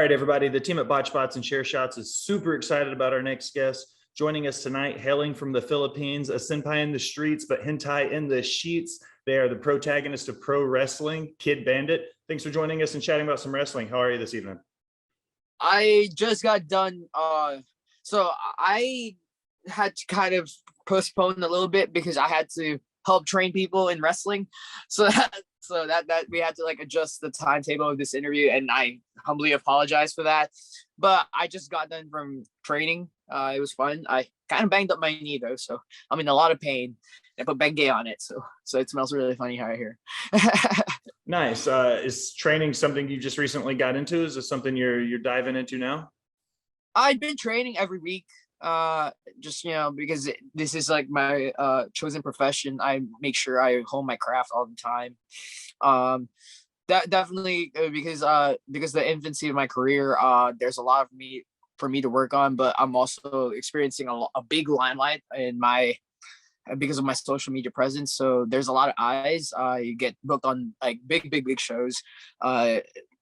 right, everybody. The team at Botchbots and Share Shots is super excited about our next guest. Joining us tonight, hailing from the Philippines, a senpai in the streets, but hentai in the sheets. They are the protagonist of pro wrestling, Kidd Bandit. Thanks for joining us and chatting about some wrestling. How are you this evening? I just got done. So I had to kind of postpone a little bit because I had to help train people in wrestling. So that we had to like adjust the timetable of this interview, and I humbly apologize for that. But I just got done from training. It was fun. I kind of banged up my knee though, so I'm in a lot of pain. I put Bengay on it, so it smells really funny right here. Nice. Is training something you just recently got into? Is this something you're diving into now? I've been training every week. Just because this is like my chosen profession. I make sure I hone my craft all the time. That definitely because the infancy of my career, there's a lot for me to work on, but I'm also experiencing a big limelight in my because of my social media presence. So there's a lot of eyes. You get booked on like big shows,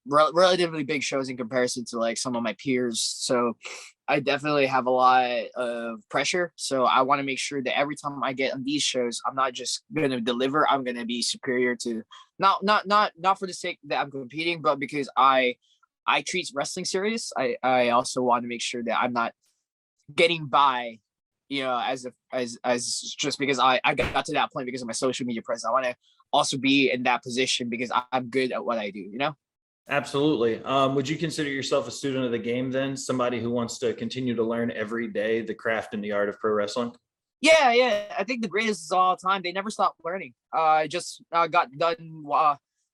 relatively big shows in comparison to like some of my peers. So I definitely have a lot of pressure. So I want to make sure that every time I get on these shows, I'm not just going to deliver. I'm going to be superior to not for the sake that I'm competing, but because I treat wrestling serious. I also want to make sure that I'm not getting by, as just because I got to that point because of my social media presence. I want to also be in that position because I'm good at what I do, Absolutely. Would you consider yourself a student of the game then? Somebody who wants to continue to learn every day the craft and the art of pro wrestling? Yeah. I think the greatest is all time. They never stop learning. I just got done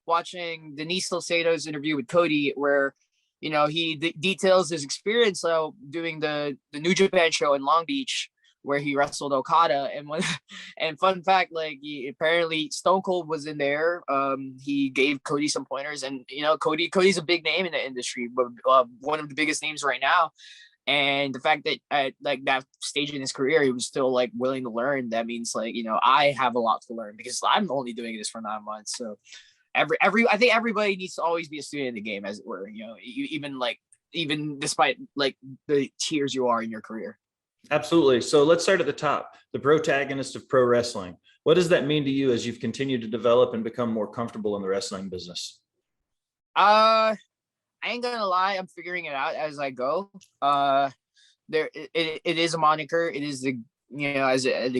watching Denise Salcedo's interview with Cody, where he details his experience doing the New Japan show in Long Beach, where he wrestled Okada. And fun fact, like apparently Stone Cold was in there. He gave Cody some pointers, and Cody's a big name in the industry, but one of the biggest names right now. And the fact that at like that stage in his career, he was still like willing to learn. That means like I have a lot to learn because I'm only doing this for 9 months. So I think everybody needs to always be a student in the game, as it were. Even despite like the tiers you are in your career. Absolutely. So let's start at the top. The protagonist of pro wrestling. What does that mean to you as you've continued to develop and become more comfortable in the wrestling business? I ain't gonna lie, I'm figuring it out as I go. It is a moniker. It is the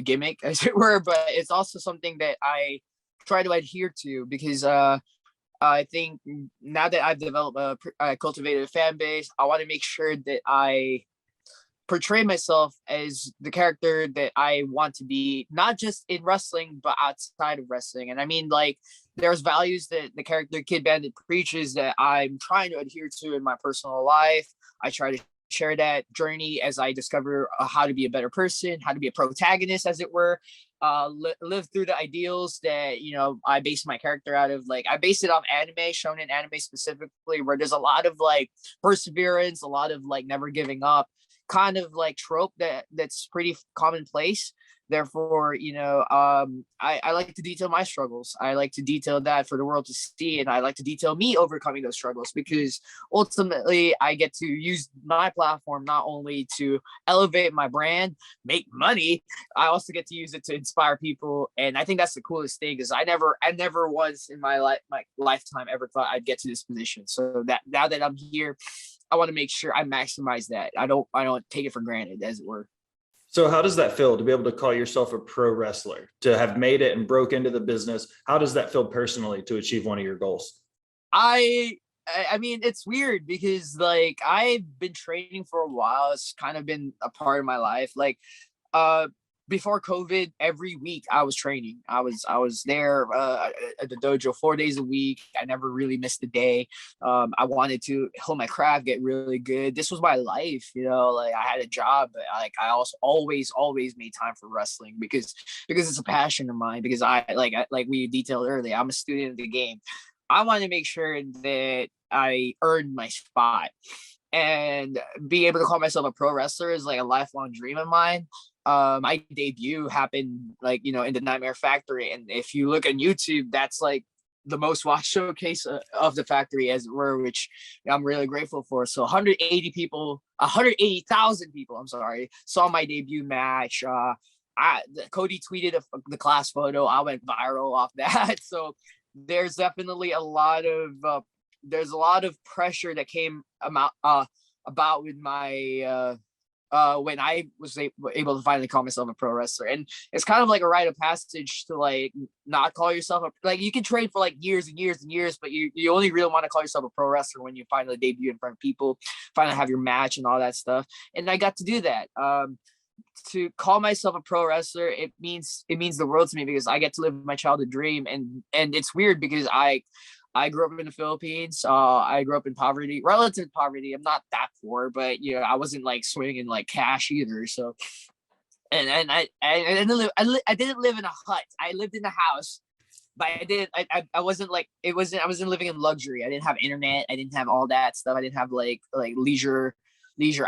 gimmick, as it were, but it's also something that I try to adhere to because I think now that I've developed cultivated a fan base, I want to make sure that I portray myself as the character that I want to be, not just in wrestling, but outside of wrestling. And I mean, like, there's values that the character Kidd Bandit preaches that I'm trying to adhere to in my personal life. I try to share that journey as I discover how to be a better person, how to be a protagonist, as it were. Live through the ideals that I base my character out of. Like I base it off anime, shonen anime specifically, where there's a lot of like perseverance, a lot of like never giving up kind of like trope that's pretty commonplace. Therefore, I like to detail my struggles. I like to detail that for the world to see, and I like to detail me overcoming those struggles because ultimately I get to use my platform not only to elevate my brand, make money, I also get to use it to inspire people. And I think that's the coolest thing is I never once in my lifetime ever thought I'd get to this position. So that now that I'm here, I want to make sure I maximize that. I don't take it for granted, as it were. So how does that feel to be able to call yourself a pro wrestler, to have made it and broke into the business? How does that feel personally to achieve one of your goals? I mean, it's weird because like I've been training for a while. It's kind of been a part of my life. Like, before COVID, every week I was training. I was there at the dojo 4 days a week. I never really missed a day. I wanted to hone my craft, get really good. This was my life, like I had a job, but I also always made time for wrestling because it's a passion of mine. Because I like we detailed earlier, I'm a student of the game. I want to make sure that I earned my spot. And being able to call myself a pro wrestler is like a lifelong dream of mine. My debut happened in the Nightmare Factory, and if you look on YouTube, that's like the most watched showcase of the factory, as it were, which I'm really grateful for. So 180,000 people, I'm sorry, saw my debut match. Cody tweeted the class photo. I went viral off that. So there's definitely a lot of pressure that came about with my when I was able to finally call myself a pro wrestler. And it's kind of like a rite of passage to like not call yourself like you can train for like years and years and years, but you only really want to call yourself a pro wrestler when you finally debut in front of people, finally have your match and all that stuff. And I got to do that. To call myself a pro wrestler, it means the world to me, because I get to live my childhood dream. And it's weird because I grew up in the Philippines. I grew up in poverty, relative poverty. I'm not that poor, but I wasn't like swinging like cash either. So, and I didn't live in a hut. I lived in a house, but I wasn't I wasn't living in luxury. I didn't have internet. I didn't have all that stuff. I didn't have like leisure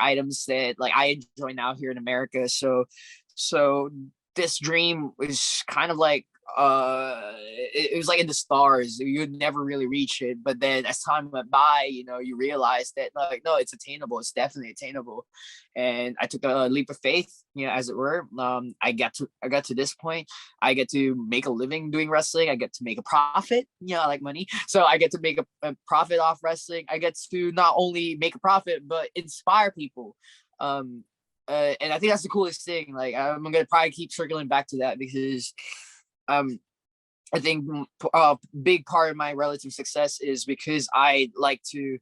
items that like I enjoy now here in America. So this dream was kind of like it was like in the stars. You'd never really reach it, but then as time went by, you realize that like, no, it's attainable. It's definitely attainable. And I took a leap of faith, as it were. I got to this point. I get to make a living doing wrestling. I get to make a profit. I like money, so I get to make a profit off wrestling. I get to not only make a profit but inspire people. And I think that's the coolest thing. Like, I'm gonna probably keep circling back to that, because I think a big part of my relative success is because I like to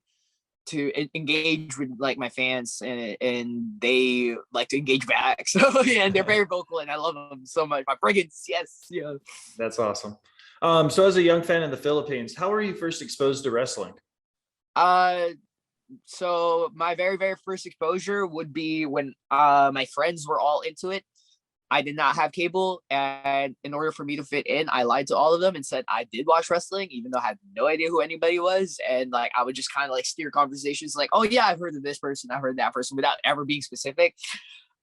engage with like my fans, and they like to engage back. So yeah, and they're very vocal, and I love them so much. My friends, yes, yeah. That's awesome. So as a young fan in the Philippines, how were you first exposed to wrestling? So my very, very first exposure would be when my friends were all into it. I did not have cable, and in order for me to fit in, I lied to all of them and said I did watch wrestling, even though I had no idea who anybody was. And like, I would just kind of like steer conversations like, oh yeah, I've heard of this person, I've heard of that person, without ever being specific.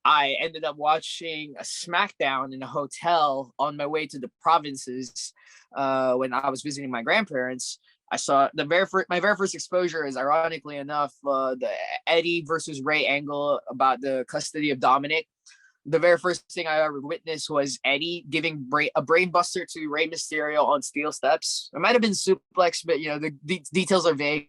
I ended up watching a SmackDown in a hotel on my way to the provinces when I was visiting my grandparents. I saw my very first exposure is, ironically enough, the Eddie versus Ray angle about the custody of Dominic. The very first thing I ever witnessed was Eddie giving a brain buster to Rey Mysterio on steel steps. It might have been suplex, but the details are vague.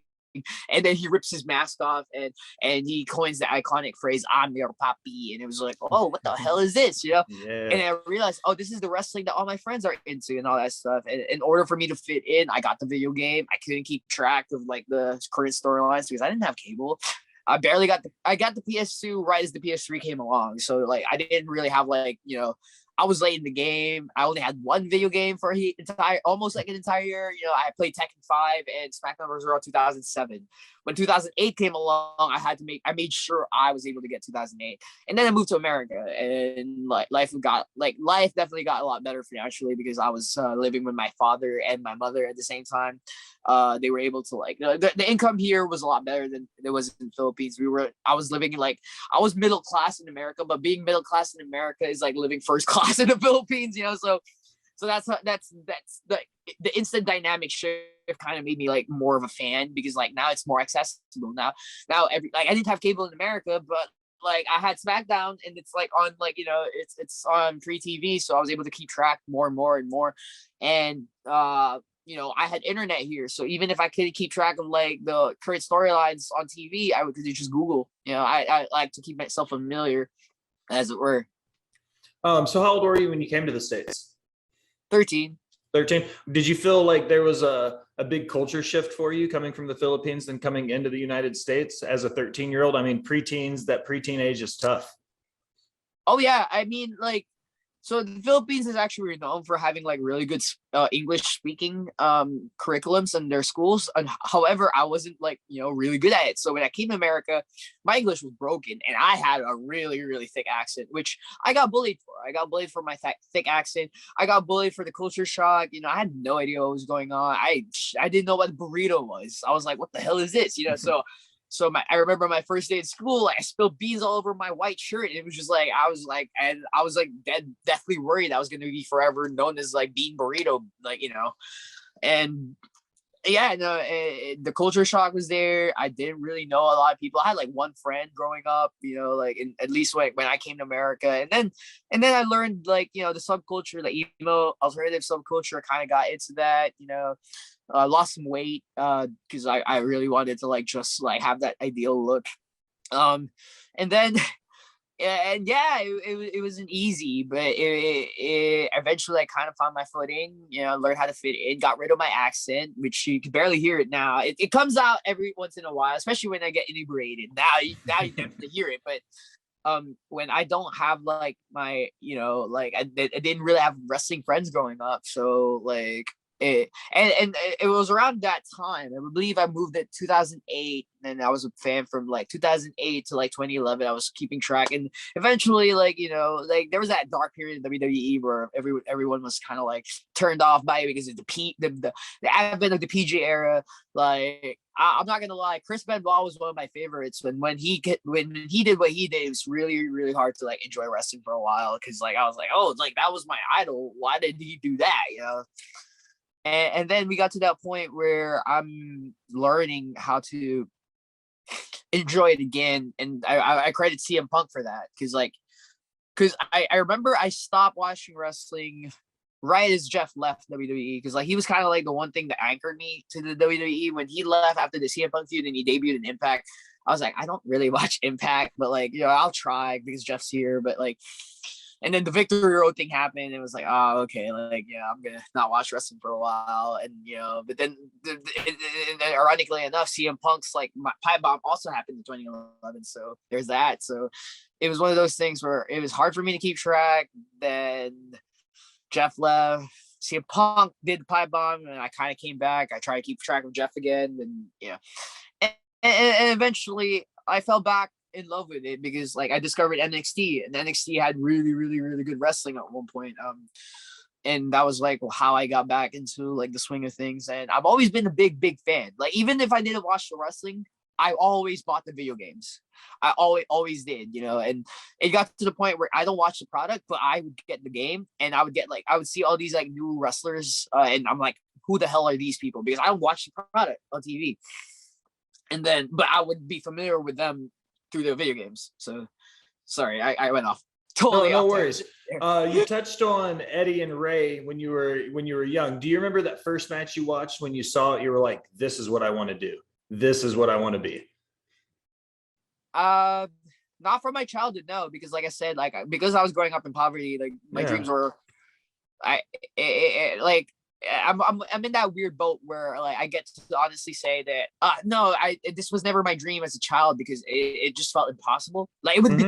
And then he rips his mask off and he coins the iconic phrase, "I'm your papi." And it was like, oh, what the hell is this? Yeah. And I realized, oh, this is the wrestling that all my friends are into and all that stuff. And in order for me to fit in, I got the video game. I couldn't keep track of like the current storylines because I didn't have cable. I got the PS2 right as the PS3 came along. So like, I didn't really have like, I was late in the game. I only had one video game for almost like an entire year. I played Tekken 5 and SmackDown vs. Raw 2007. When 2008 came along, I made sure I was able to get 2008. And then I moved to America, and like life definitely got a lot better financially, because I was living with my father and my mother at the same time. They were able to like, the income here was a lot better than it was in the Philippines. I was living I was middle class in America, but being middle class in America is like living first class in the Philippines, so that's the instant dynamic shift kind of made me like more of a fan, because like now it's more accessible. Now I didn't have cable in America, but like I had SmackDown, and it's like on like it's on free TV, so I was able to keep track more and more and more. And I had internet here, so even if I couldn't keep track of like the current storylines on TV, I would just Google. I like to keep myself familiar, as it were. So how old were you when you came to the States? 13. 13. Did you feel like there was a big culture shift for you coming from the Philippines than coming into the United States as a 13-year-old? I mean, that preteen age is tough. Oh yeah, I mean, like, so the Philippines is actually known for having like really good English speaking curriculums in their schools. And however, I wasn't like, really good at it. So when I came to America, my English was broken, and I had a really, really thick accent, which I got bullied for. I got bullied for my thick accent. I got bullied for the culture shock. I had no idea what was going on. I didn't know what burrito was. I was like, what the hell is this? So I remember my first day at school, I spilled beans all over my white shirt. It was just like, I was like deathly worried I was going to be forever known as like Bean Burrito, And yeah, no, the culture shock was there. I didn't really know a lot of people. I had like one friend growing up, like at least when I came to America, and then I learned like the subculture, the emo alternative subculture. Kind of got into that, lost some weight because I really wanted to like just like have that ideal look. And then and yeah, it wasn't easy, but it eventually I kind of found my footing, learned how to fit in, got rid of my accent, which you can barely hear it now. It comes out every once in a while, especially when I get inebriated. Now you definitely hear it, but when I don't have like my, like I didn't really have wrestling friends growing up, so like and it was around that time. I believe I moved in 2008, and I was a fan from like 2008 to like 2011. I was keeping track, and eventually, like like there was that dark period in WWE where everyone was kind of like turned off by it because of the advent of the PG era. Like I'm not gonna lie, Chris Benoit was one of my favorites. When he did what he did, it was really really hard to like enjoy wrestling for a while because like I was like, oh, like that was my idol. Why did he do that? And then we got to that point where I'm learning how to enjoy it again, and I credit CM Punk for that because I remember I stopped watching wrestling right as Jeff left WWE because like he was kind of like the one thing that anchored me to the WWE. When he left after the CM Punk feud and he debuted in Impact, I was like, I don't really watch Impact, but like I'll try because Jeff's here, but like. And then the Victory Road thing happened. And it was like, oh, okay, like, I'm gonna not watch wrestling for a while. And but then ironically enough, CM Punk's like my pipe bomb also happened in 2011. So there's that. So it was one of those things where it was hard for me to keep track. Then Jeff left. CM Punk did the pipe bomb, and I kind of came back. I tried to keep track of Jeff again, and and eventually I fell back in love with it because like I discovered NXT, and NXT had really really really good wrestling at one point, and that was like how I got back into like the swing of things. And I've always been a big fan. Like even if I didn't watch the wrestling, I always bought the video games. I always did, and it got to the point where I don't watch the product, but I would get the game, and I would see all these like new wrestlers, and I'm like, who the hell are these people? Because I don't watch the product on TV. And then, but I would be familiar with them through the video games. So sorry, I went off. Totally. No worries. You touched on Eddie and Ray when you were young. Do you remember that first match you watched when you saw it? You were like, this is what I want to do. This is what I want to be. Not from my childhood, no, because like I said, like because I was growing up in poverty, like my dreams were, I'm in that weird boat where like I get to honestly say that no, this was never my dream as a child because it just felt impossible. Like it would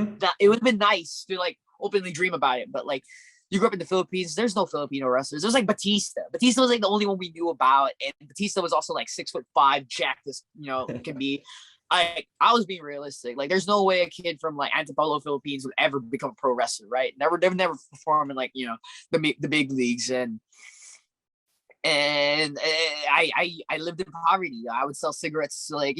have been nice to like openly dream about it, but like you grew up in the Philippines, there's no Filipino wrestlers. There's like Batista. Batista was like the only one we knew about, and Batista was also like 6'5", jacked as can be. I was being realistic. Like, there's no way a kid from like Antipolo, Philippines would ever become a pro wrestler, right? They've never performed in like the big leagues, and I lived in poverty. I would sell cigarettes, like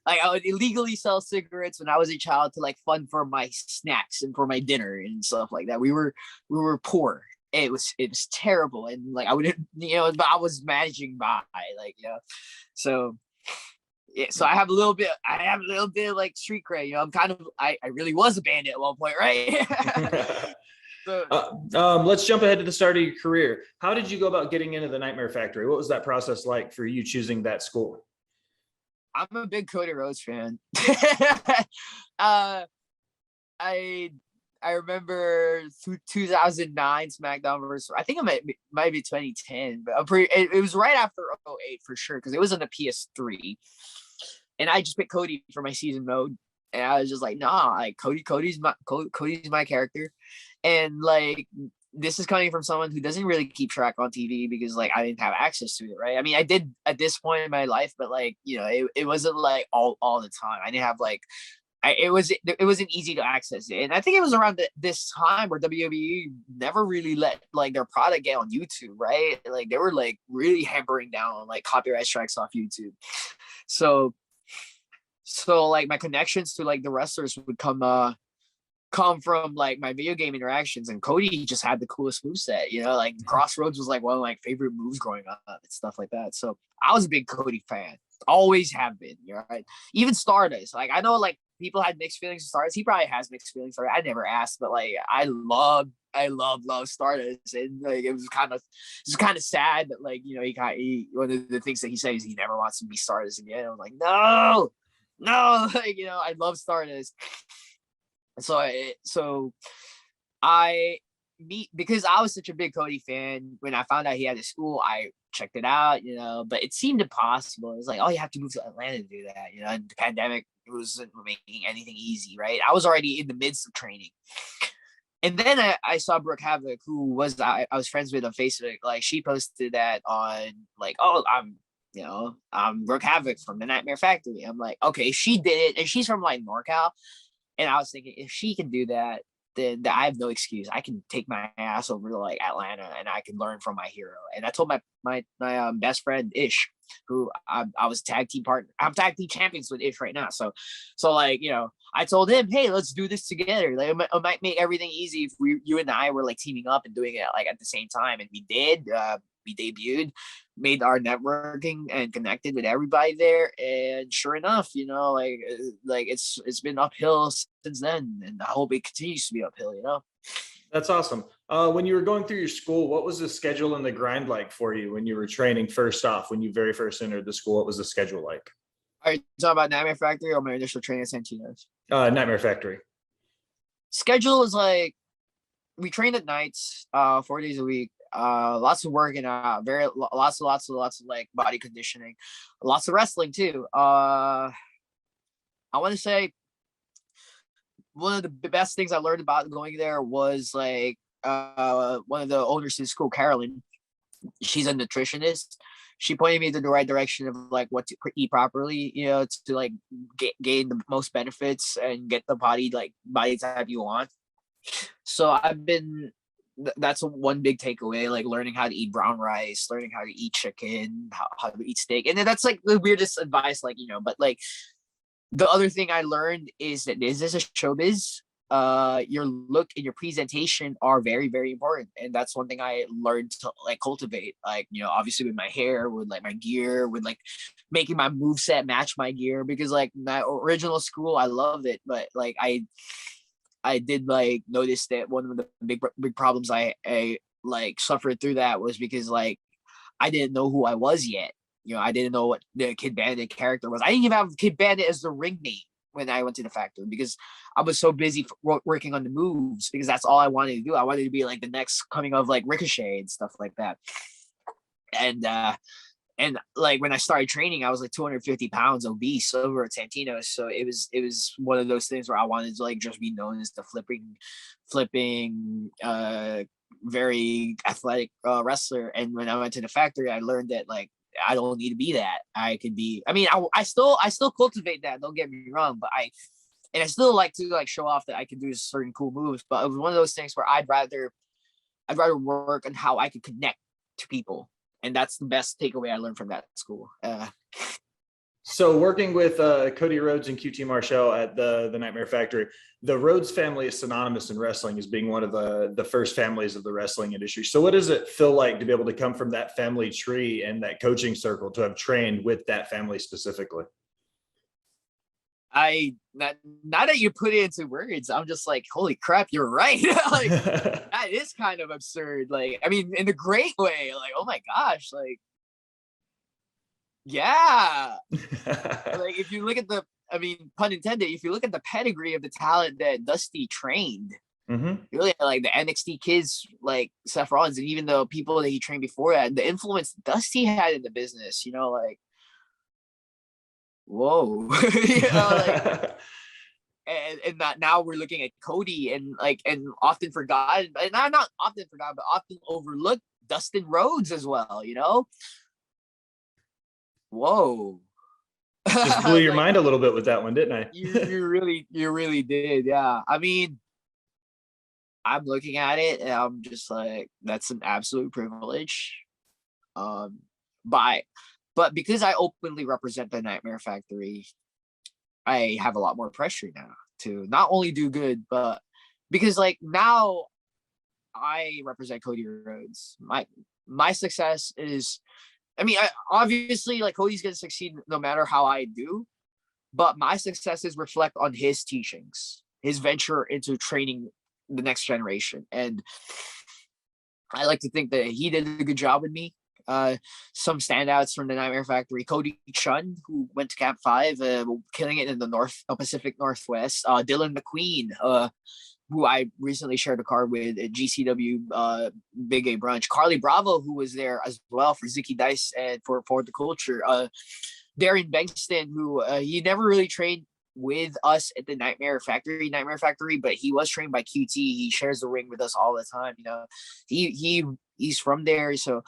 like I would illegally sell cigarettes when I was a child to like fund for my snacks and for my dinner and stuff like that. We were poor. It was terrible, and like I wouldn't, but I was managing by like so. Yeah, so I have a little bit of like street cred. I'm kind of I really was a bandit at one point, right? Let's jump ahead to the start of your career. How did you go about getting into the Nightmare Factory? What was that process like for you choosing that school? I'm a big Cody Rhodes fan. I remember 2009 SmackDown versus, I think it might be 2010, but it was right after 2008 for sure because it was on the PS3, and I just picked Cody for my season mode, and I was just like, nah, like Cody's my character, and like this is coming from someone who doesn't really keep track on TV because like I didn't have access to it, right? I mean, I did at this point in my life, but like it wasn't like all the time. I didn't have like. It wasn't easy to access it, and I think it was around this time where WWE never really let like their product get on YouTube, right? Like they were like really hampering down on like copyright strikes off YouTube. So like my connections to like the wrestlers would come come from like my video game interactions, and Cody just had the coolest moveset, you know, like Crossroads was like one of my favorite moves growing up and stuff like that. So I was a big Cody fan, always have been, you know, right? Even Stardust, like I know like people had mixed feelings with Stardust. He probably has mixed feelings for it. I never asked, but like love Stardust, and like it's kind of sad that like, you know, he one of the things that he says he never wants to be Stardust again. I'm like, no, like, you know, I love Stardust. So I because I was such a big Cody fan, when I found out he had a school, I checked it out, you know, but it seemed impossible. It was like, oh, you have to move to Atlanta to do that, you know, and the pandemic wasn't making anything easy, right? I was already in the midst of training. And then I saw Brooke Havoc, who was I was friends with on Facebook. Like she posted that on like, oh, I'm Brooke Havoc from the Nightmare Factory. I'm like, okay, she did it, and she's from like NorCal. And I was thinking, if she can do that, then I have no excuse. I can take my ass over to like Atlanta, and I can learn from my hero. And I told my best friend Ish, who I was tag team partner. I'm tag team champions with Ish right now. So like, you know, I told him, hey, let's do this together. Like it might make everything easy if you and I were like teaming up and doing it like at the same time. And we did. We debuted, made our networking, and connected with everybody there. And sure enough, you know, like it's been uphill since then, and I hope it continues to be uphill, you know. That's awesome. When you were going through your school, what was the schedule and the grind like for you when you were training first off, when you very first entered the school? What was the schedule like? Are you talking about Nightmare Factory or my initial training at Santino's? Nightmare Factory. Schedule is like, we trained at nights, 4 days a week. Lots of working out, lots of like body conditioning, lots of wrestling too. I want to say one of the best things I learned about going there was like one of the owners in school, Carolyn. She's a nutritionist. She pointed me in the right direction of like what to eat properly, you know, to like gain the most benefits and get the body type you want. So that's one big takeaway, like learning how to eat brown rice, learning how to eat chicken, how to eat steak. And then that's like the weirdest advice, like, you know, but like the other thing I learned is that this is a showbiz. Your look and your presentation are very, very important. And that's one thing I learned to like cultivate, like, you know, obviously with my hair, with like my gear, with like making my move set match my gear, because like my original school, I loved it. But like, I did like notice that one of the big problems I like suffered through that was because like I didn't know who I was yet. You know, I didn't know what the Kidd Bandit character was. I didn't even have Kidd Bandit as the ring name when I went to the factory, because I was so busy working on the moves, because that's all I wanted to do. I wanted to be like the next coming of like Ricochet and stuff like that. And like when I started training, I was like 250 pounds obese over at Santino's. So it was one of those things where I wanted to like just be known as the flipping, very athletic wrestler. And when I went to the factory, I learned that like I don't need to be that. I could be. I mean, I still cultivate that. Don't get me wrong, but I still like to like show off that I can do certain cool moves. But it was one of those things where I'd rather work on how I could connect to people. And that's the best takeaway I learned from that school. So working with Cody Rhodes and QT Marshall at the Nightmare Factory, the Rhodes family is synonymous in wrestling as being one of the first families of the wrestling industry. So what does it feel like to be able to come from that family tree and that coaching circle, to have trained with that family specifically? Now that you put it into words, I'm just like, holy crap, you're right. Like that is kind of absurd. Like, I mean, in a great way. Like, oh my gosh, like, yeah. Like if you look at pun intended, if you look at the pedigree of the talent that Dusty trained, really like the NXT kids, like Seth Rollins, and even the people that he trained before that, the influence Dusty had in the business, you know, like, whoa. You know, like, and that now we're looking at Cody and often forgotten, and not often forgotten, but often overlooked Dustin Rhodes as well, you know. Whoa. Just blew your Like, mind a little bit with that one, didn't I? you really did. Yeah. I mean, I'm looking at it and I'm just like, that's an absolute privilege. But because I openly represent the Nightmare Factory, I have a lot more pressure now to not only do good, but because like now I represent Cody Rhodes. My success is, I mean, obviously like Cody's gonna succeed no matter how I do, but my successes reflect on his teachings, his venture into training the next generation, and I like to think that he did a good job with me. Some standouts from the Nightmare Factory: Cody Chun, who went to Camp 5, killing it in the Pacific Northwest. Dylan McQueen, who I recently shared a card with at GCW Big A Brunch. Carly Bravo, who was there as well for Zicky Dice and for the culture. Darren Bengston, who he never really trained with us at the Nightmare Factory, but he was trained by QT. He shares the ring with us all the time. You know, he's from there, so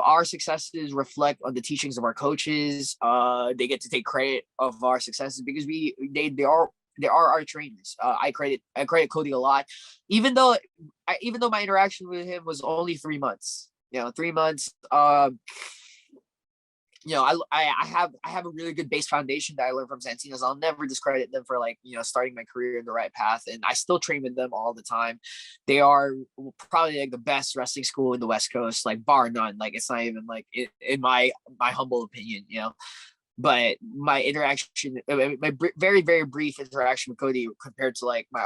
our successes reflect on the teachings of our coaches. They get to take credit of our successes because they are our trainers. I credit Cody a lot, even though my interaction with him was only 3 months. 3 months. I have a really good base foundation that I learned from Santino's. I'll never discredit them for starting my career in the right path, and I still train with them all the time. They are probably like the best wrestling school in the West Coast, like bar none. Like it's not even like in my humble opinion, But my interaction, my very very brief interaction with Cody compared to like my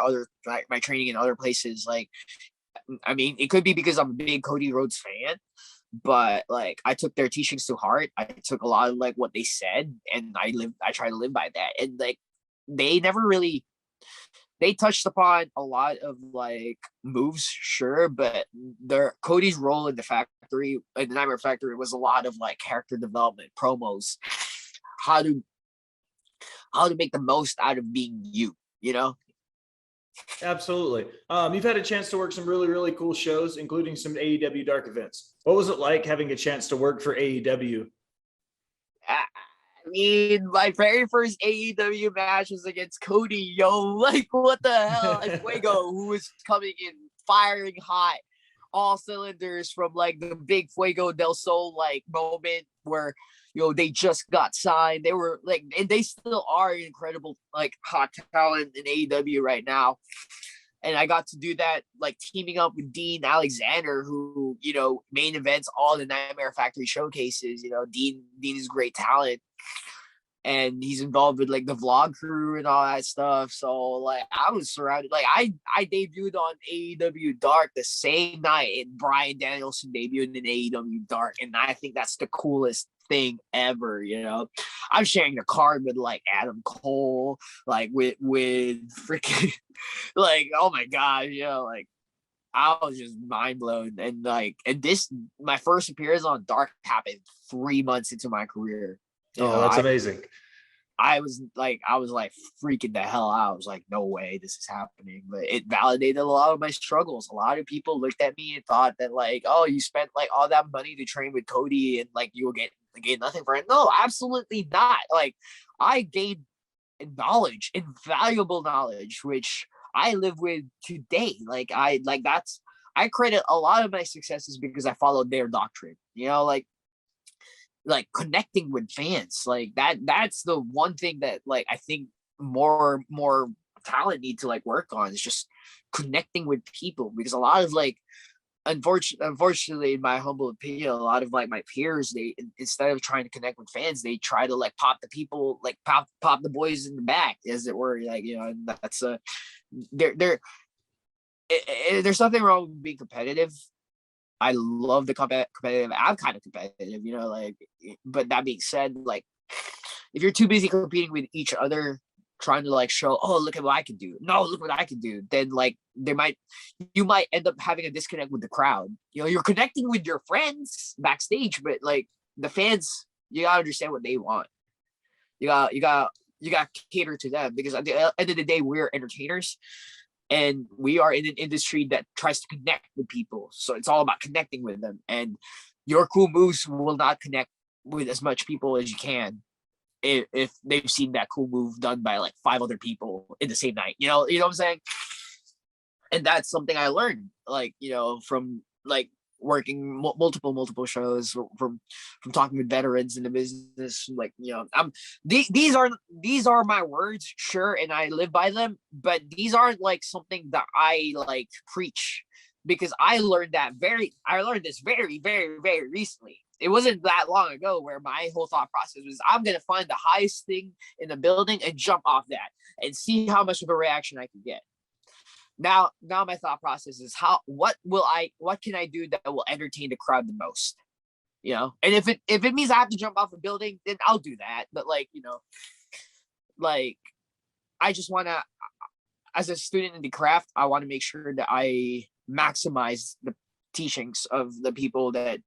training in other places, like I mean, it could be because I'm a big Cody Rhodes fan. But like I took their teachings to heart. I took a lot of like what they said, and I try to live by that. And like they touched upon a lot of like moves, sure, but Cody's role in the Nightmare Factory was a lot of like character development, promos, how to make the most out of being you, Absolutely. You've had a chance to work some really, really cool shows, including some AEW dark events. What was it like having a chance to work for AEW? I mean, my very first AEW match was against Cody, like what the hell? And Fuego, who was coming in firing hot, all cylinders from like the big Fuego del Sol like moment where they just got signed. They were like, and they still are incredible, like hot talent in AEW right now. And I got to do that, like teaming up with Dean Alexander, who, main events all the Nightmare Factory showcases. Dean is great talent. And he's involved with like the vlog crew and all that stuff. So like I was surrounded. Like I debuted on AEW Dark the same night, and Bryan Danielson debuted in AEW Dark, and I think that's the coolest thing ever. I'm sharing the card with like Adam Cole, like with freaking like, oh my god, like I was just mind blown. And like, and my first appearance on Dark happened 3 months into my career. That's amazing. I was like freaking the hell out. I was like, no way this is happening. But it validated a lot of my struggles. A lot of people looked at me and thought that like, oh, you spent like all that money to train with Cody and like you will get nothing for it. No, absolutely not. Like I gained knowledge, invaluable knowledge, which I live with today. I credit a lot of my successes because I followed their doctrine, like connecting with fans. Like that's the one thing that like I think more talent need to like work on, is just connecting with people. Because a lot of like unfortunately in my humble opinion, a lot of like my peers, they, instead of trying to connect with fans, they try to like pop the people, like pop the boys in the back, as it were. Like, and that's there's nothing wrong with being competitive. I love the competitive. I'm kind of competitive, but that being said, like if you're too busy competing with each other, trying to like show, oh, look at what I can do. No, look what I can do. Then like you might end up having a disconnect with the crowd. You're connecting with your friends backstage, but like the fans, you gotta understand what they want. You got to cater to them, because at the end of the day, we're entertainers. And we are in an industry that tries to connect with people. So it's all about connecting with them. And your cool moves will not connect with as much people as you can if they've seen that cool move done by like 5 other people in the same night. You know what I'm saying? And that's something I learned, like, from like working multiple shows from talking with veterans in the business. Like, I'm these are my words, sure, and I live by them, but these aren't like something that I like preach, because I learned this very, very, very recently. It wasn't that long ago where my whole thought process was, I'm gonna find the highest thing in the building and jump off that and see how much of a reaction I can get. Now my thought process is, what can I do that will entertain the crowd the most? And if it means I have to jump off a building, then I'll do that. But like I just want to, as a student in the craft, I want to make sure that I maximize the teachings of the people that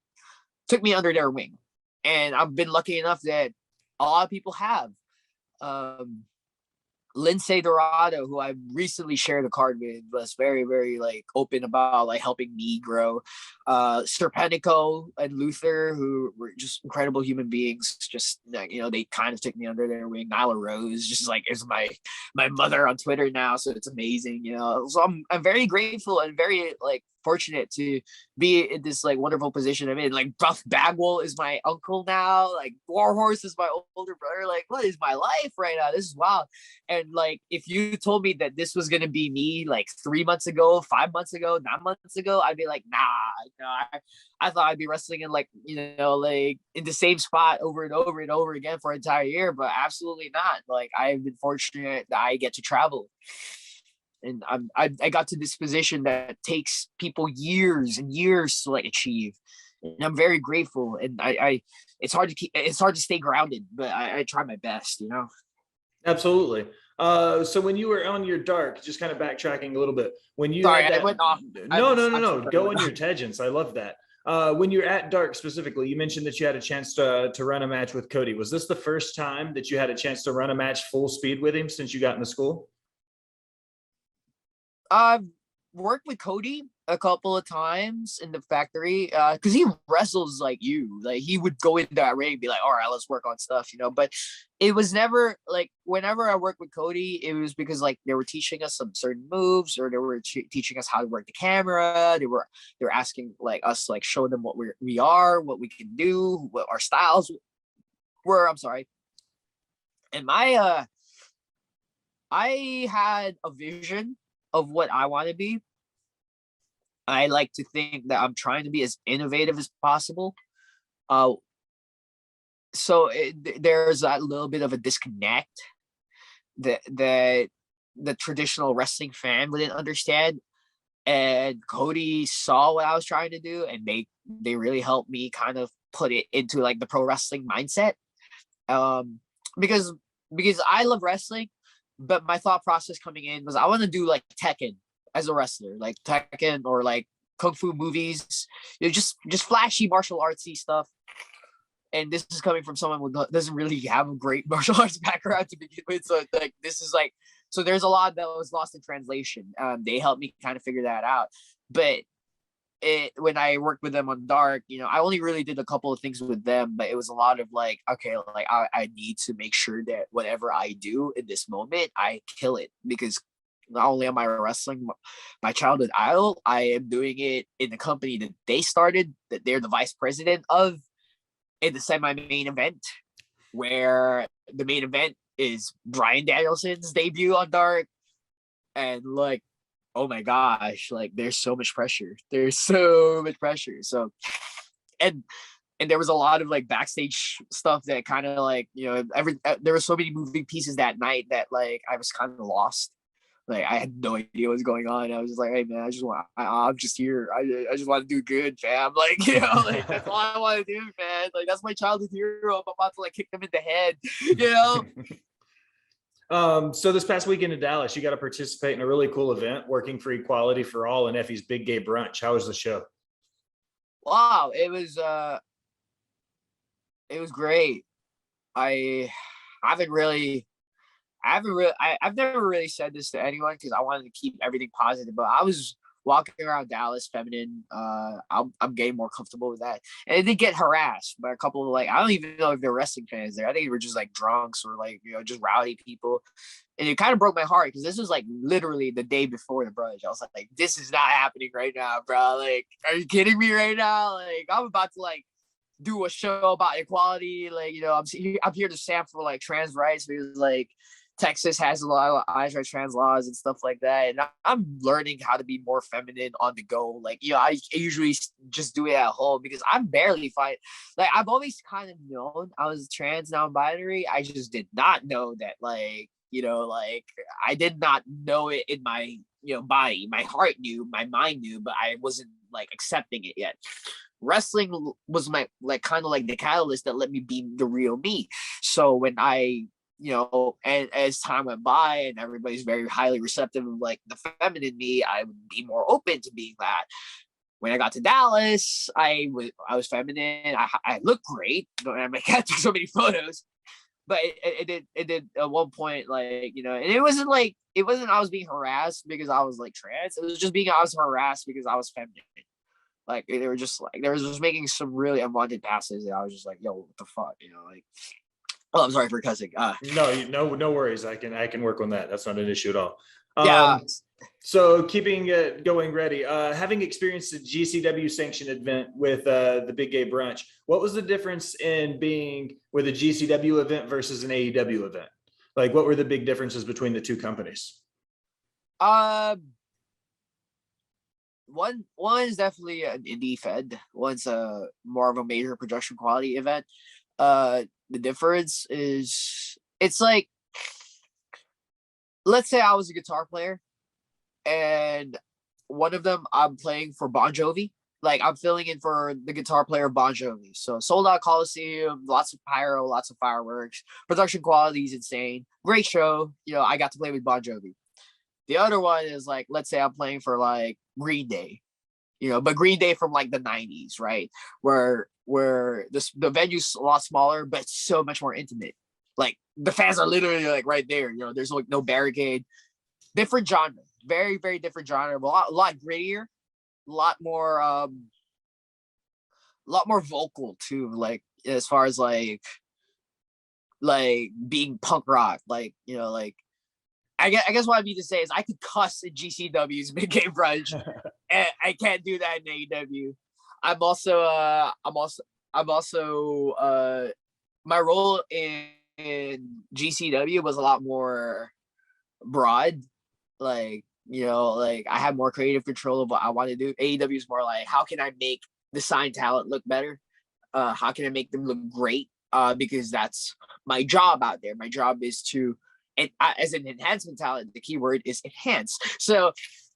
took me under their wing. And I've been lucky enough that a lot of people have. Lindsay Dorado, who I recently shared a card with, was very, very like open about like helping me grow. Serpentico and Luther, who were just incredible human beings, just they kind of took me under their wing. Nyla Rose, just like, is my mother on Twitter now, so it's amazing. So I'm very grateful and very like fortunate to be in this like wonderful position I'm in. Like, Buff Bagwell is my uncle now. Like, Warhorse is my older brother. Like, what is my life right now? This is wild. And like, if you told me that this was gonna be me like 3 months ago, 5 months ago, 9 months ago, I'd be like, nah. I thought I'd be wrestling in like like in the same spot over and over and over again for an entire year, but absolutely not. Like, I've been fortunate that I get to travel. And I got to this position that takes people years and years to like achieve, and I'm very grateful. And it's hard to stay grounded, but I try my best. Absolutely. So when you were on your dark, just kind of backtracking a little bit, when you Sorry, had that, I went off. No. Go on your tangents. I love that. When you're at dark specifically, you mentioned that you had a chance to run a match with Cody. Was this the first time that you had a chance to run a match full speed with him since you got into school? I've worked with Cody a couple of times in the factory, because he wrestles like you. Like, he would go into that ring and be like, all right, let's work on stuff, But it was never like, whenever I worked with Cody, it was because like they were teaching us some certain moves, or they were teaching us how to work the camera. They were asking like us, like, show them what we are, what we can do, what our styles were. I'm sorry. And I had a vision of what I want to be. I like to think that I'm trying to be as innovative as possible. So there's a little bit of a disconnect that the traditional wrestling fan wouldn't understand. And Cody saw what I was trying to do, and they really helped me kind of put it into like the pro wrestling mindset. Because I love wrestling, but my thought process coming in was, I want to do like Tekken as a wrestler, like Tekken or like kung fu movies, just flashy martial artsy stuff. And this is coming from someone who doesn't really have a great martial arts background to begin with. So like, this is like, so there's a lot that was lost in translation. They helped me kind of figure that out. But when I worked with them on Dark, I only really did a couple of things with them, but it was a lot of like, okay, like I need to make sure that whatever I do in this moment, I kill it, because not only am I wrestling my childhood idol, I am doing it in the company that they started, that they're the vice president of, in the semi-main event, where the main event is Bryan Danielson's debut on Dark. And like, oh my gosh, like, there's so much pressure. So, and there was a lot of like backstage stuff that kind of like, there were so many moving pieces that night that like I was kind of lost. Like, I had no idea what was going on. I was just like, hey man, I'm just here. I just want to do good, fam. Like, like, that's all I want to do, man. Like, that's my childhood hero. I'm about to like kick them in the head, So this past weekend in Dallas, you got to participate in a really cool event, Working for Equality for All, and Effie's Big Gay Brunch. How was the show? Wow, it was great. I've never really said this to anyone because I wanted to keep everything positive, but I was walking around Dallas feminine. I'm getting more comfortable with that. And I did get harassed by a couple of like, I don't even know if they're wrestling fans there. I think they were just like drunks or like, just rowdy people. And it kind of broke my heart because this was like literally the day before the brunch. I was like, this is not happening right now, bro. Like, are you kidding me right now? Like, I'm about to like do a show about equality. Like, I'm here to stand for like trans rights because like Texas has a lot of eyes right trans laws and stuff like that. And I'm learning how to be more feminine on the go. Like, I usually just do it at home because I'm barely fine. Like, I've always kind of known I was trans, non-binary. I just did not know that, like, like I did not know it in my, body. My heart knew, my mind knew, but I wasn't like accepting it yet. Wrestling was my like kind of like the catalyst that let me be the real me. So when I and as time went by and everybody's very highly receptive of like the feminine me, I would be more open to being that. When I got to Dallas, I was feminine. I looked great. I took so many photos, but it did at one point, like, and it wasn't I was being harassed because I was like trans. It was just I was harassed because I was feminine. Like they were just making some really unwanted passes, and I was just like, "Yo, what the fuck?" Like. Oh, I'm sorry for cussing. No worries. I can work on that. That's not an issue at all. Yeah. So keeping it going ready, having experienced a GCW sanctioned event with the Big Gay Brunch, what was the difference in being with a GCW event versus an AEW event? Like, what were the big differences between the two companies? One is definitely an indie fed. One's a more of a major production quality event. The difference is it's like, let's say I was a guitar player and one of them I'm playing for Bon Jovi. Like I'm filling in for the guitar player Bon Jovi. So sold out Coliseum, lots of pyro, lots of fireworks, production quality is insane. Great show. I got to play with Bon Jovi. The other one is like, let's say I'm playing for like Green Day, but Green Day from like the 90s, right? Where the venue's a lot smaller, but it's so much more intimate. Like the fans are literally like right there. There's like no barricade. Different genre, very very different genre. A lot grittier, a lot more vocal too. Like as far as like being punk rock, like like. I guess what I need to say is I could cuss in GCW's Big Game Brunch, and I can't do that in AEW. I'm also my role in GCW was a lot more broad. Like like I had more creative control of what I want to do. AEW is more like, how can I make the signed talent look better? How can I make them look great? Because that's my job out there. My job is to. And as an enhancement talent, the key word is enhance. So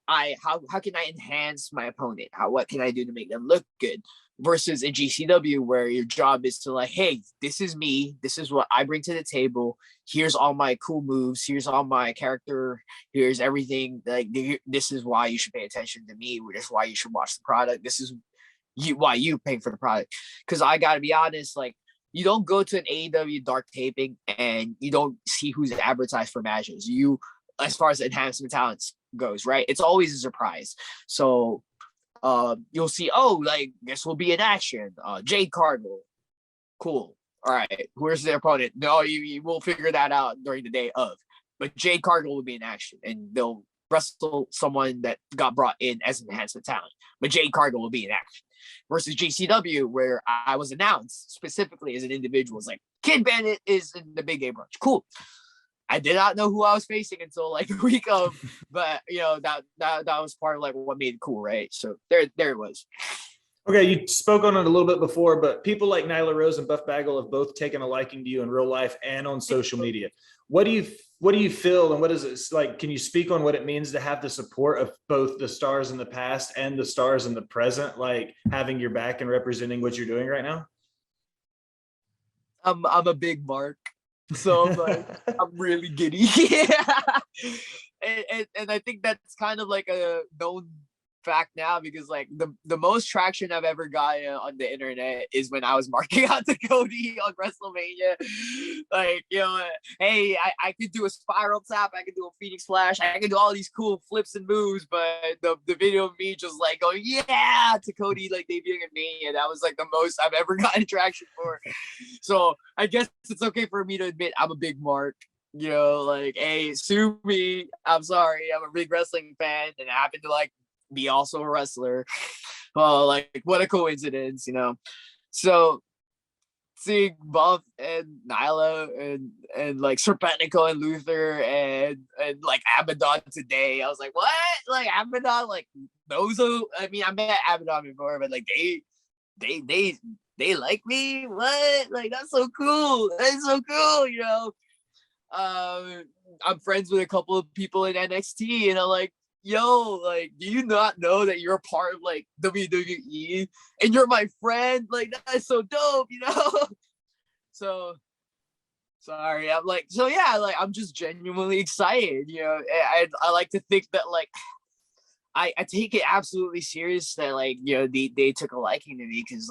how can I enhance my opponent? What can I do to make them look good? Versus in GCW, where your job is to like, hey, this is me. This is what I bring to the table. Here's all my cool moves. Here's all my character. Here's everything. Like this is why you should pay attention to me. This is why you should watch the product. This is why you paying for the product. Because I got to be honest, like. You don't go to an AEW dark taping and you don't see who's advertised for matches. As far as enhancement talents goes, right? It's always a surprise. So you'll see, like this will be in action. Jade Cargill. Cool. All right. Where's their opponent? No, you will figure that out during the day of. But Jade Cargill will be in action and they'll wrestle someone that got brought in as an enhancement talent. But Jade Cargill will be in action. Versus GCW, where I was announced specifically as an individual. It's like, Kidd Bandit is in the Big Game Brunch. Cool. I did not know who I was facing until like the week of, but that was part of like what made it cool, right? So there it was. Okay, you spoke on it a little bit before, but people like Nyla Rose and Buff Bagwell have both taken a liking to you in real life and on social media. What do you feel, and what is it like? Can you speak on what it means to have the support of both the stars in the past and the stars in the present, like having your back and representing what you're doing right now? I'm a big mark, so I'm like I'm really giddy. Yeah. And I think that's kind of like a known fact now because like the most traction I've ever gotten on the internet is when I was marking out to Cody on WrestleMania. Like, hey, I could do a spiral tap, I could do a Phoenix Splash, I could do all these cool flips and moves, but the video of me just like going, yeah, to Cody like debuting at Mania, that was like the most I've ever gotten traction for. So I guess it's okay for me to admit I'm a big mark. Like, hey, sue me. I'm sorry. I'm a big wrestling fan and I happen to like be also a wrestler. Well, like what a coincidence, So seeing Buff and Nyla and like Serpentico and Luther and like Abaddon today, I was like, what? Like Abaddon, like those are, I mean, I met Abaddon before, but like they like me. What? Like that's so cool. That's so cool, I'm friends with a couple of people in NXT and I'm like, yo, like, do you not know that you're a part of like WWE and you're my friend? Like, that's so dope, So sorry, I'm like, so yeah, like I'm just genuinely excited, I like to think that like I take it absolutely serious that like, they took a liking to me because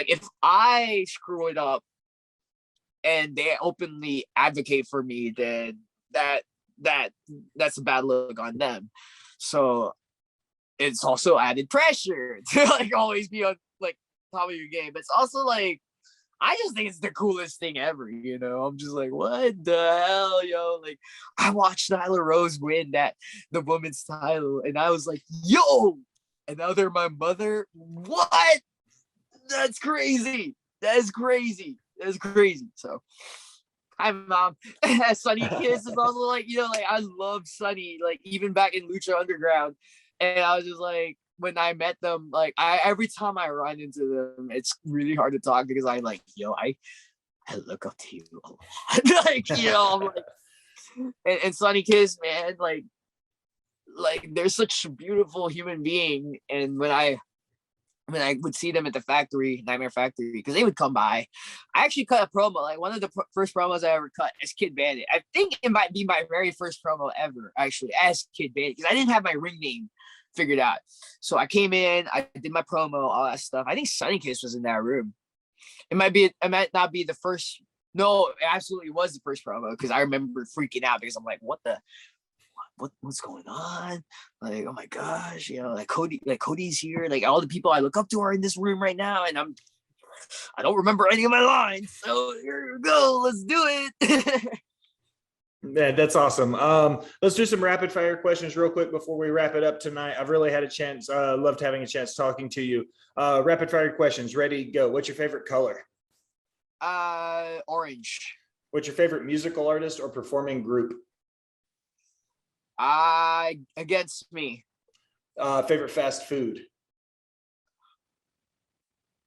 if I screw it up and they openly advocate for me, then that's a bad look on them. So it's also added pressure to like always be on like top of your game. But it's also like I just think it's the coolest thing ever. I'm just like, what the hell, yo? Like I watched Nyla Rose win the women's title, and I was like, yo, and now they're my mother. What? That's crazy. That's crazy. So, hi mom. Sunny Kiss is also like, like I love Sunny, like even back in Lucha Underground. And I was just like, when I met them, like every time I run into them, it's really hard to talk because I like, I look up to you a lot. Like, I'm like, and Sunny Kiss, man, like they're such a beautiful human being. And when I would see them at the factory, Nightmare Factory, because they would come by. I actually cut a promo, like one of the first promos I ever cut as Kidd Bandit. I think it might be my very first promo ever, actually, as Kidd Bandit, because I didn't have my ring name figured out. So I came in, I did my promo, all that stuff. I think Sunny Kiss was in that room. It might not be the first. No, it absolutely was the first promo because I remember freaking out because I'm like, what's going on? Like, oh my gosh, like Cody's here. Like all the people I look up to are in this room right now, and I don't remember any of my lines. So here we go. Let's do it. Yeah, that's awesome. Let's do some rapid fire questions real quick before we wrap it up tonight. I've really had a chance, loved having a chance talking to you. Rapid fire questions, ready, go. What's your favorite color? Orange. What's your favorite musical artist or performing group? Against me. Favorite fast food?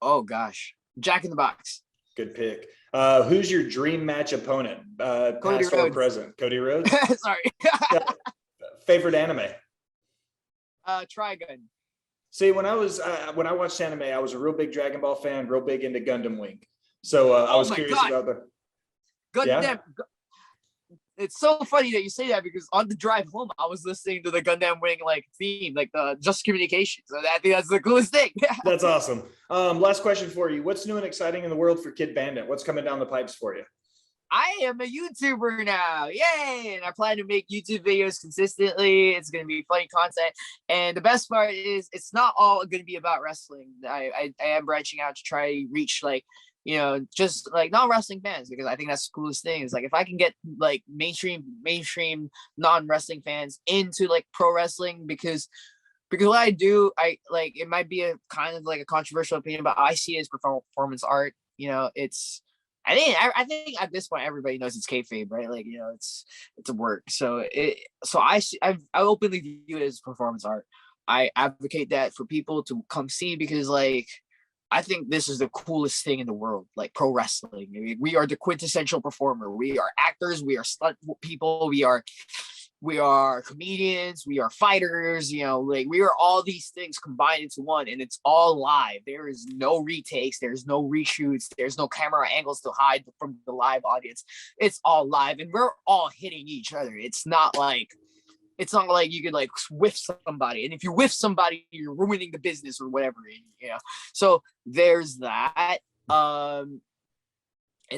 Oh gosh, Jack in the Box. Good pick. Who's your dream match opponent? Cody Past or Rhodes. present? Cody Rhodes. Sorry. Favorite anime? Trigun. See, when I watched anime, I was a real big Dragon Ball fan, real big into Gundam Wing. So I was curious about the Gundam. Yeah? It's so funny that you say that because on the drive home, I was listening to the Gundam Wing like theme, like the Just Communication. So I think that's the coolest thing. That's awesome. Last question for you. What's new and exciting in the world for Kidd Bandit? What's coming down the pipes for you? I am a YouTuber now. Yay! And I plan to make YouTube videos consistently. It's going to be funny content. And the best part is it's not all going to be about wrestling. I am branching out to try to reach like, just like non-wrestling fans, because I think that's the coolest thing is like if I can get like mainstream non-wrestling fans into like pro wrestling because what I do, I like it might be a kind of like a controversial opinion, but I see it as performance art. I think at this point everybody knows it's kayfabe, right? Like it's a work. So I openly view it as performance art. I advocate that for people to come see because like I think this is the coolest thing in the world, like pro wrestling. I mean, we are the quintessential performer. We are actors. We are stunt people. We are comedians. We are fighters. Like we are all these things combined into one, and it's all live. There is no retakes. There's no reshoots. There's no camera angles to hide from the live audience. It's all live, and we're all hitting each other. It's not like it's not like you could like whiff somebody, and if you whiff somebody, you're ruining the business or whatever. You know, so there's that. And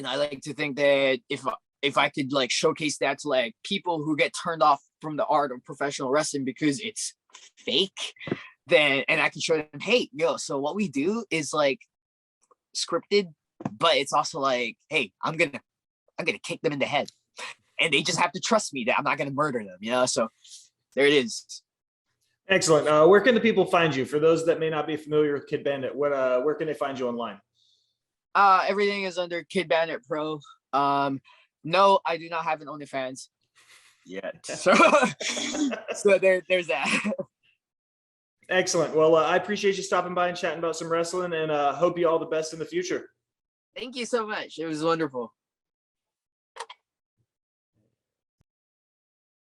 I like to think that if I could like showcase that to like people who get turned off from the art of professional wrestling because it's fake, then and I can show them, hey, yo, so what we do is like scripted, but it's also like, hey, I'm gonna kick them in the head, and they just have to trust me that I'm not gonna murder them, you know. So there it is. Excellent. Where can the people find you? For those that may not be familiar with Kidd Bandit, where can they find you online? Everything is under Kidd Bandit Pro. No, I do not have an OnlyFans yet. So, there's that. Excellent. Well, I appreciate you stopping by and chatting about some wrestling, and hope you all the best in the future. Thank you so much. It was wonderful.